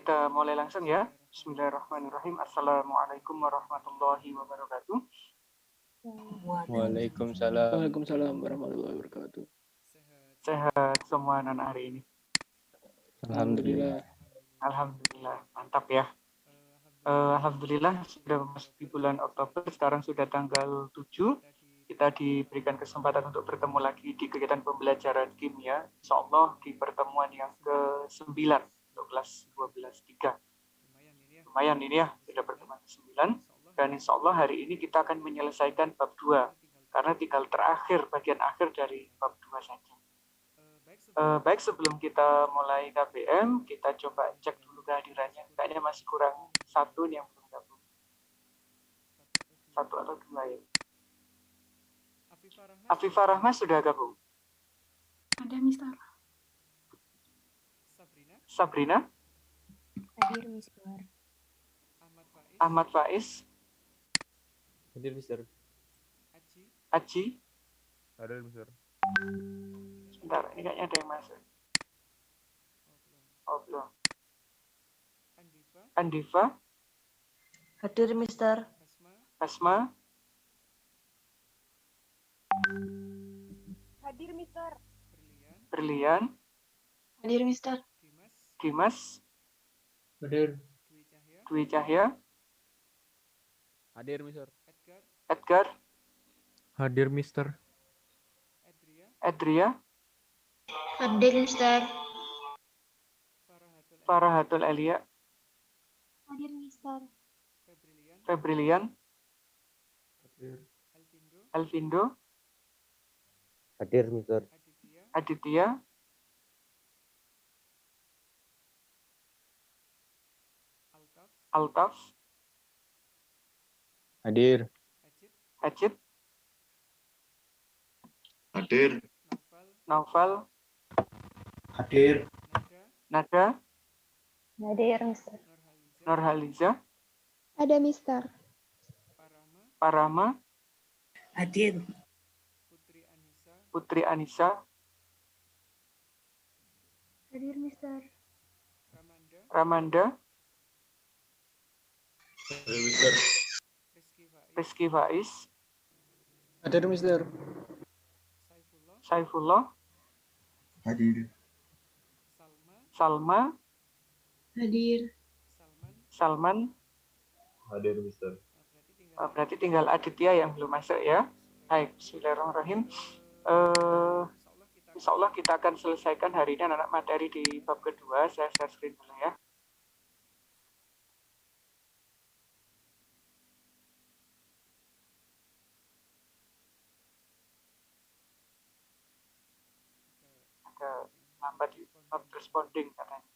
kita mulai langsung ya. Bismillahirrahmanirrahim. Assalamualaikum warahmatullahi wabarakatuh. Waalaikumsalam. Waalaikumsalam warahmatullahi wabarakatuh. Sehat semua anak hari ini. Alhamdulillah. Alhamdulillah, mantap ya. Alhamdulillah sudah memasuki bulan Oktober, sekarang sudah tanggal 7. Kita diberikan kesempatan untuk bertemu lagi di kegiatan pembelajaran kimia, insyaallah di pertemuan yang ke-9 untuk kelas 12-3. Lumayan ini ya, sudah pertemuan ke-9, dan insyaallah hari ini kita akan menyelesaikan bab 2, karena tinggal terakhir, bagian akhir dari bab 2 saja. Baik, sebelum kita mulai KBM, kita coba cek dulu kehadirannya. Kayaknya masih kurang satu nih yang belum gabung. Satu atau dua ya. Afifah Rahma sudah gabung? Ada, Mister. Sabrina? Hadir, Mister. Ahmad Faiz? Hadir, Mister. Aji? Hadir, Mister. Sebentar, ini kayaknya ada yang masuk. Oh, belum. Andiva? Hadir, Mister. Asma? Hadir, Mister. Berlian? Hadir, Mister. Dimas? Hadir. Dwi Cahya? Hadir, Mister. Edgar? Hadir, Mister. Adria? Hadir, Mister. Farahatul Elia? Hadir, Mister. Febrilian? Hadir. Alvindo? Hadir, Mister. Aditya? Altaf? Hadir. Ajit? Hadir. Naufal? Hadir. Nada? Hadir, Mister. Nurhaliza? Ada, Mister. Parama? Hadir. Putri Anissa? Hadir, Mister. Ramanda? Hadir, Mister. Rizky Faiz? Hadir, Mister. Saifullah? Hadir. Salma? Hadir. Salman? Hadir, Mister. Berarti tinggal Aditya yang belum masuk ya. Baik, bismillahirrahmanirrahim. Insyaallah kita akan selesaikan hari ini anak-anak materi di bab kedua. Saya share screen dulu ya. Ada lambat di not responding katanya.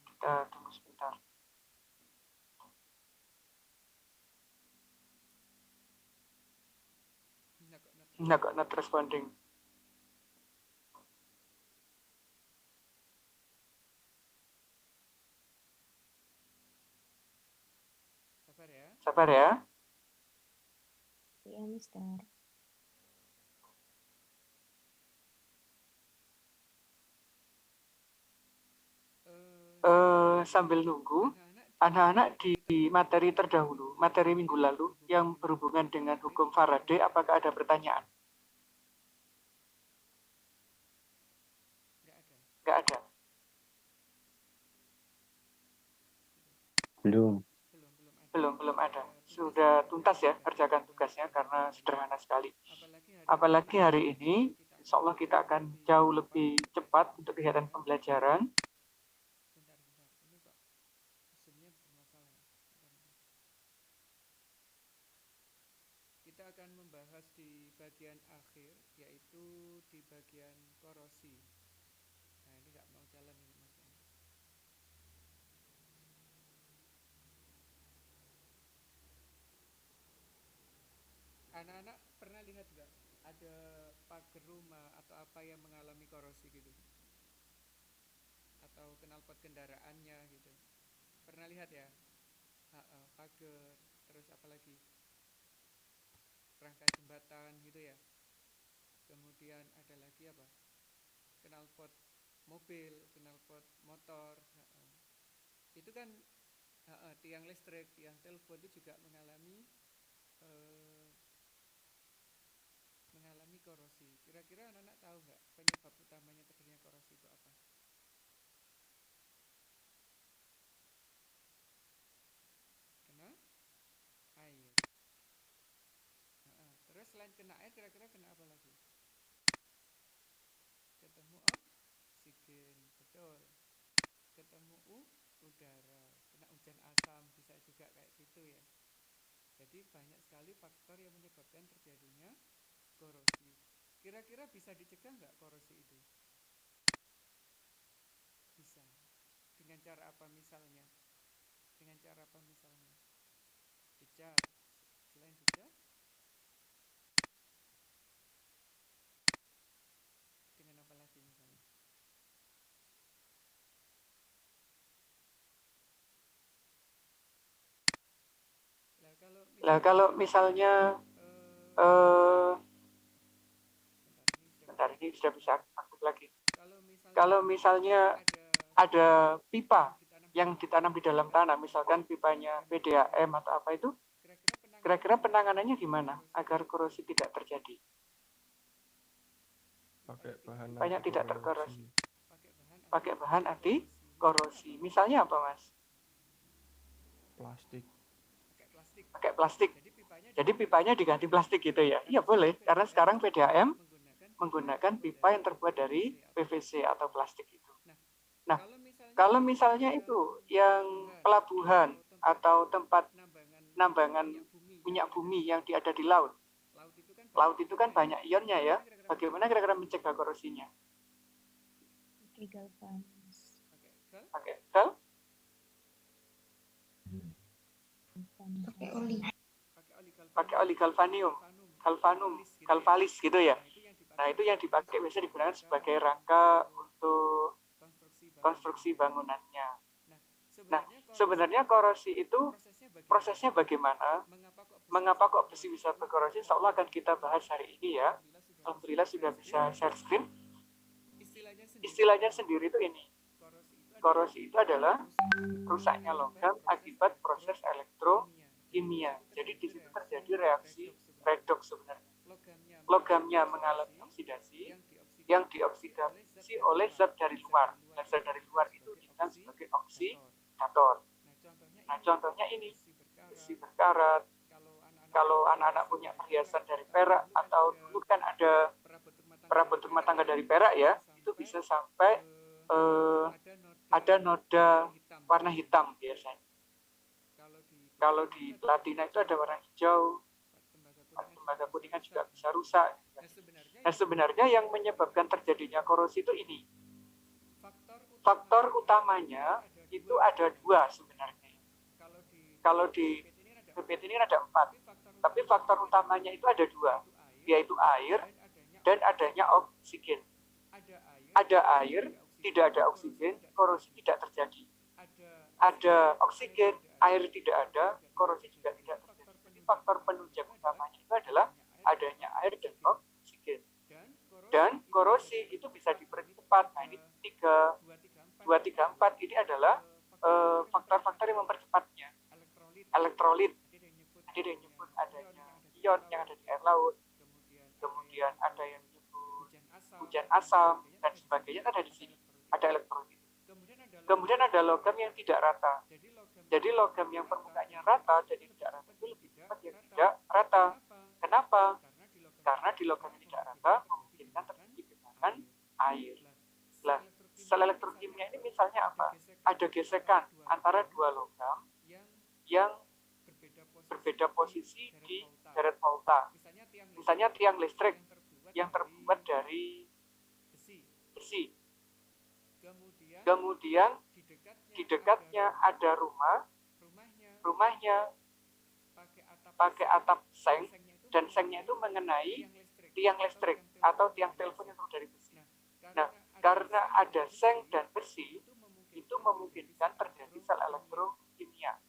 Kita tunggu sebentar. Nah, kok not responding? Sabar ya. Iya, Mister. Sambil nunggu, anak-anak di materi terdahulu, materi minggu lalu yang berhubungan dengan hukum Faraday, apakah ada pertanyaan? Nggak ada. Belum ada. Sudah tuntas ya kerjakan tugasnya karena sederhana sekali. Apalagi hari ini, insya Allah kita akan jauh lebih cepat untuk kegiatan pembelajaran. Kita akan membahas di bagian akhir, yaitu di bagian korosi. Nah, ini nggak mau jalan ini Mas. Anak-anak pernah lihat nggak ada pagar rumah atau apa yang mengalami korosi gitu? Atau knalpot kendaraannya gitu? Pernah lihat ya? Pagar, terus apa lagi? Rangka jembatan gitu ya. Kemudian ada lagi apa? Knalpot mobil, knalpot motor. Itu kan tiang listrik, tiang telepon itu juga mengalami korosi. Kira-kira anak-anak tahu nggak penyebab utamanya terjadinya korosi itu apa? Kena air. Terus selain kena air, kira-kira kena apa lagi? Ketemu oksigen, betul. Ketemu udara, kena hujan asam, bisa juga kayak gitu ya. Jadi banyak sekali faktor yang menyebabkan terjadinya korosi. Kira-kira bisa dicegah nggak korosi itu? Bisa. Dengan cara apa misalnya? Dengan cara apa misalnya? Dicat. Selain dicat, dengan apa lagi misalnya? Lah kalau misalnya bentar ini sudah bisa aktif lagi. Kalau misalnya ada pipa yang ditanam di dalam tanah, misalkan pipanya PDAM atau apa itu, kira-kira penanganannya gimana agar korosi tidak terjadi? Pakai bahan Banyak anti tidak korosi. terkorosi. Pakai bahan anti korosi. Misalnya apa, Mas? Plastik. Pakai plastik. Jadi pipanya diganti plastik gitu ya? Iya boleh, karena sekarang PDAM menggunakan pipa yang terbuat dari PVC atau plastik itu. Nah, kalau misalnya itu yang pelabuhan atau tempat nambangan minyak bumi yang ada di laut itu kan banyak ionnya ya. Bagaimana kira-kira mencegah korosinya? Pakai galvanis. Pakai gal? Pakai oli. Pakai oli galvanium, galvalis gitu ya. Nah, itu yang dipakai biasa digunakan sebagai rangka untuk konstruksi bangunannya. Nah, sebenarnya korosi itu prosesnya bagaimana? Mengapa kok besi bisa berkorosi? Insya Allah akan kita bahas hari ini ya. Alhamdulillah sudah bisa share screen. Istilahnya sendiri itu ini. Korosi itu adalah rusaknya logam akibat proses elektrokimia. Jadi di situ terjadi reaksi redoks sebenarnya. Logamnya mengalami oksidasi yang dioksidasi oleh zat dari luar. Dan zat dari luar itu dikenal sebagai oksidator. Nah, contohnya ini, besi berkarat. Kalau anak-anak punya perhiasan dari perak, atau dulu kan ada perabot rumah tangga dari perak ya, itu bisa sampai ada noda warna hitam biasanya. Kalau di platina itu ada warna hijau, tembaga kuningan juga bisa rusak. Nah, sebenarnya yang menyebabkan terjadinya korosi itu ini. Faktor utamanya itu ada dua sebenarnya. Kalau di PPT ini ada 4, tapi faktor utamanya itu ada dua, yaitu air dan adanya oksigen. Ada air, tidak ada oksigen, korosi tidak terjadi. Ada oksigen, air tidak ada, korosi juga tidak terjadi. Jadi faktor penunjang utamanya itu adalah adanya air dan oksigen. Dan korosi itu bisa dipercepat. Nah, ini 2, 3, 4 ini adalah faktor-faktor yang mempercepatnya. Elektrolit, ada yang menyebut adanya ion yang ada di air laut, kemudian ada yang menyebut hujan asam, dan sebagainya ada di sini. Ada elektrolit. Kemudian ada logam yang tidak rata. Jadi logam yang permukaannya rata jadi tidak rata itu lebih cepat yang tidak rata. Kenapa? Karena di logam yang tidak rata memungkinkan terjadi genangan air. Nah, sel elektrokimia ini misalnya apa? Ada gesekan antara dua logam yang berbeda posisi di deret volta. Misalnya tiang listrik yang terbuat dari besi. Kemudian di dekatnya ada rumahnya pakai atap seng, dan sengnya itu mengenai tiang listrik atau tiang telepon yang terbuat dari besi. Nah, karena ada seng dan besi, itu memungkinkan terjadi sel elektrokimia.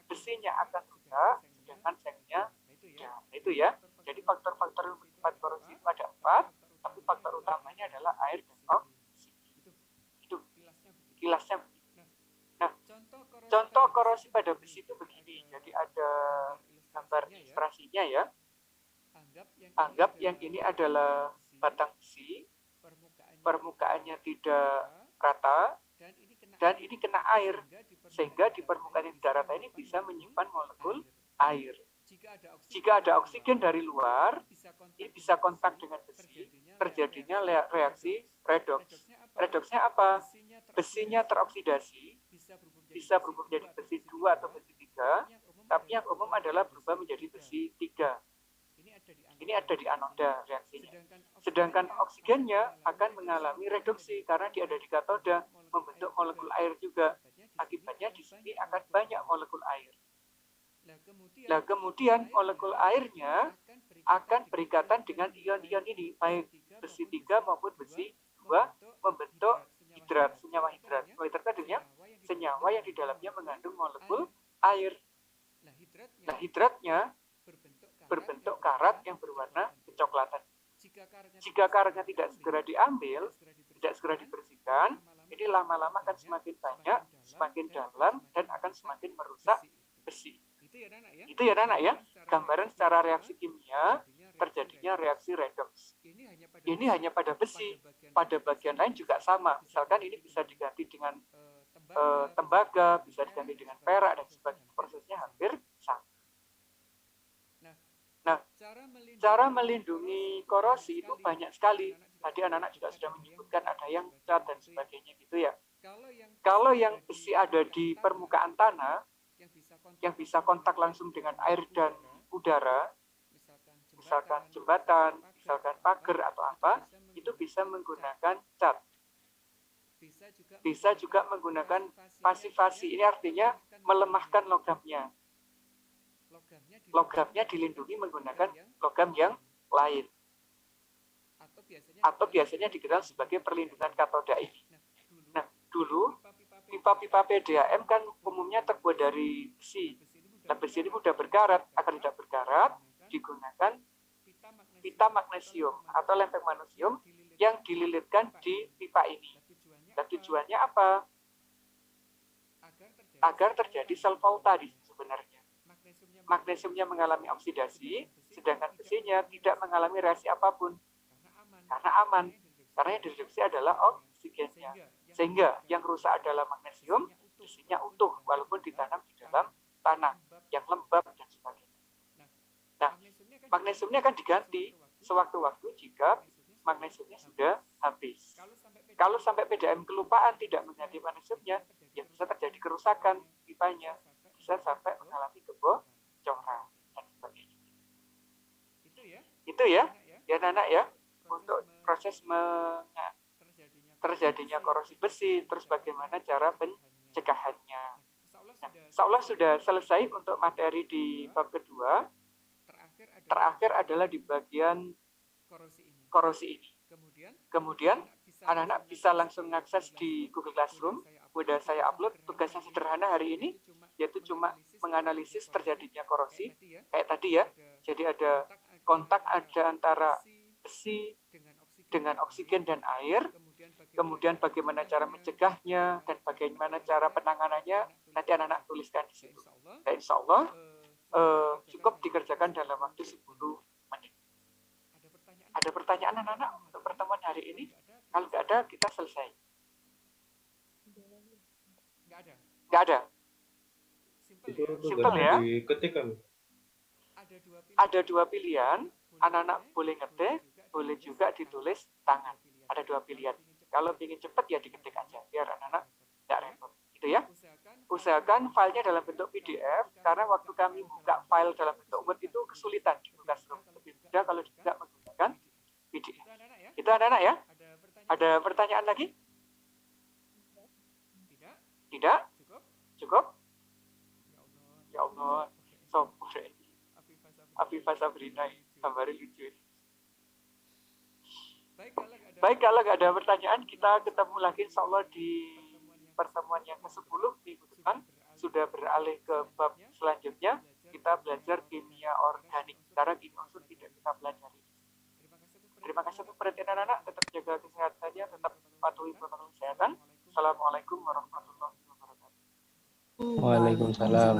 Besinya akan rusak, sedangkan sengnya tidak. Nah, itu ya. Jadi faktor-faktor yang mempercepat korosi itu ada 4, tapi faktor utamanya adalah air dan Kilasnya begini. Nah, Contoh contoh korosi pada besi itu begini. Jadi ada gambar ilustrasinya ya. Anggap yang ini adalah batang besi, permukaannya tidak rata, dan ini kena air, sehingga di permukaan yang tidak rata ini bisa menyimpan molekul air. Jika ada oksigen dari luar, ini bisa kontak dengan besi, terjadinya reaksi redoks. Redoksnya apa? Besinya teroksidasi, bisa berubah menjadi besi 2 atau besi 3, tapi yang umum adalah berubah menjadi besi 3. Ini ada di anoda reaksinya. Sedangkan oksigennya akan mengalami reduksi karena dia ada di katoda, membentuk molekul air juga. Akibatnya di sini akan banyak molekul air. Nah, kemudian molekul airnya akan berikatan dengan ion-ion ini, baik besi 3 maupun besi 2, membentuk hidrat, senyawa hidrat. Hidrat tadinya senyawa yang di dalamnya mengandung molekul air. Nah, hidratnya berbentuk karat yang berwarna kecoklatan. Jika karatnya tidak segera diambil, tidak segera dibersihkan, ini lama-lama akan semakin banyak, semakin dalam, dan akan semakin merusak besi. Itu ya anak ya, gambaran secara reaksi kimia terjadinya reaksi redoks. Ini hanya pada besi, pada bagian lain juga sama. Misalkan ini bisa diganti dengan tembaga, bisa diganti dengan perak, dan sebagainya. Prosesnya hampir sama. Nah, cara melindungi korosi itu banyak sekali. Tadi anak-anak juga sudah menyebutkan ada yang cat dan sebagainya gitu ya. Kalau yang besi ada di permukaan tanah, yang bisa kontak langsung dengan air dan udara, misalkan jembatan, misalkan pagar atau apa, itu bisa menggunakan cat. Bisa juga menggunakan pasivasi, ini artinya melemahkan logamnya. Logamnya dilindungi menggunakan logam yang lain. Atau biasanya dikenal sebagai perlindungan katoda ini. Nah, dulu pipa-pipa PDAM kan umumnya terbuat dari besi. Nah, besi ini mudah berkarat. Agar tidak berkarat, digunakan pita magnesium atau lempeng magnesium yang dililitkan di pipa ini. Dan tujuannya apa? Agar terjadi self-fault tadi sebenarnya. Magnesiumnya mengalami oksidasi, sedangkan besinya tidak mengalami reaksi apapun. Karena aman. Karena yang direduksi adalah oksigennya. Sehingga yang rusak adalah magnesium, besinya utuh walaupun ditanam di dalam tanah yang lembab dan sebagainya. Nah, magnesiumnya akan diganti sewaktu-waktu jika magnesiumnya sudah habis. Kalau sampai PDAM kelupaan tidak mengganti magnesiumnya, ya bisa terjadi kerusakan pipanya, bisa sampai mengalami kebocoran dan sebagainya. Itu ya anak-anak ya, untuk proses terjadinya korosi besi, terus bagaimana cara pencegahannya. Nah, insya Allah sudah selesai untuk materi di bab kedua. Terakhir adalah di bagian korosi ini. Kemudian anak-anak bisa langsung mengakses di Google Classroom. Udah saya upload, tugasnya sederhana hari ini, yaitu cuma menganalisis terjadinya korosi, kayak tadi ya. Jadi ada kontak ada antara besi dengan oksigen dan air, kemudian bagaimana cara mencegahnya, dan bagaimana cara penanganannya, nanti anak-anak tuliskan di situ. Dan insya Allah cukup dikerjakan dalam waktu 10 menit. Ada pertanyaan anak-anak untuk pertemuan hari ini? Kalau nggak ada, kita selesai. Nggak ada. Simple ya. Ada dua pilihan. Anak-anak boleh ngetik, boleh juga ditulis tangan. Ada dua pilihan. Kalau ingin cepat ya diketik aja, biar anak-anak nggak repot. Gitu ya. Usahakan filenya dalam bentuk PDF, karena waktu kami buka file dalam bentuk Word itu kesulitan di Google Classroom. Lebih mudah kalau juga menggunakan PDF. Itu anak-anak ya. Ada pertanyaan lagi? Tidak? Cukup? Ya Allah. Sombong. Afifah Sabrina, gambarnya lucu. Baik, kalau nggak ada pertanyaan, kita ketemu lagi insya Allah di pertemuan yang ke-10 minggu depan. Sudah beralih ke bab selanjutnya, kita belajar kimia organik. Sekarang kimia unsur tidak kita pelajari. Terima kasih untuk perhatian anak-anak, tetap jaga kesehatannya, tetap patuhi protokol kesehatan. Wassalamualaikum warahmatullahi wabarakatuh. Waalaikumsalam.